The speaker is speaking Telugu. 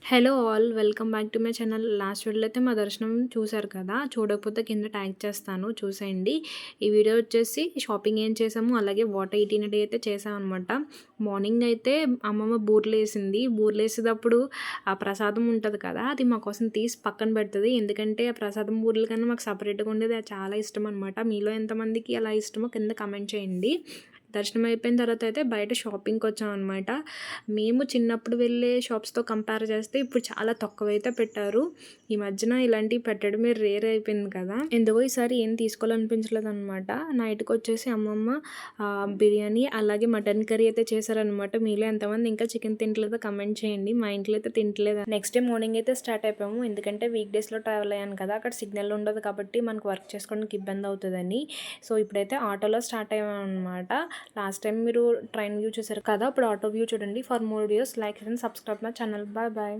Hello all welcome back to my channel. Last వీడియోలో అయితే మా దర్శనం చూసారు కదా! చూడకపోతే కింద ట్యాగ్ చేస్తాను చూసేయండి. ఈ వీడియో వచ్చేసి షాపింగ్ ఏం చేసాము, అలాగే వాట్ ఎయిటీన్ డే అయితే చేసామనమాట. మార్నింగ్ అయితే అమ్మమ్మ బూరెలేసింది. బూరెలేసేటప్పుడు ఆ ప్రసాదం ఉంటది కదా! అది మా కోసం తీసి పక్కన పెడతది. ఎందుకంటే ఆ ప్రసాదం బూరెల కన్నా మాకు సెపరేట్‌గా ఉండేది అది చాలా ఇష్టం అనమాట. మీలో ఎంతమందికి అలా ఇష్టమో కింద కమెంట్ చేయండి. దర్శనం అయిపోయిన తర్వాత అయితే బయట షాపింగ్‌కొచ్చామనమాట. మేము చిన్నప్పుడు వెళ్ళే షాప్స్‌తో కంపేర్ చేస్తే ఇప్పుడు చాలా తక్కువైతే పెట్టారు. ఈ మధ్యన ఇలాంటివి పెట్టడమే రేర్ అయిపోయింది కదా! ఎందుకో ఈసారి ఏం తీసుకోవాలనిపించలేదనమాట. నైట్‌కొచ్చేసి అమ్మమ్మ బిర్యానీ అలాగే మటన్ కర్రీ అయితే చేశారనమాట. మీలో ఎంతమంది ఇంకా చికెన్ తింటలేదో కమెంట్ చేయండి. మా ఇంట్లో అయితే తింటలేదు. నెక్స్ట్ డే మార్నింగ్ అయితే స్టార్ట్ అయిపోయాము. ఎందుకంటే వీక్ డేస్‌లో ట్రావెల్ అయ్యాను కదా! అక్కడ సిగ్నల్ ఉండదు కాబట్టి మనకు వర్క్ చేసుకోవడానికి ఇబ్బంది అవుతదని. సో, ఇప్పుడైతే ఆటోలో స్టార్ట్ అయ్యామనమాట. లాస్ట్ టైం మీరు ట్రైన్ వ్యూ చూసారు కదా! ఇప్పుడు ఆటో వ్యూ చూడండి. For more videos like and subscribe my channel. Bye bye.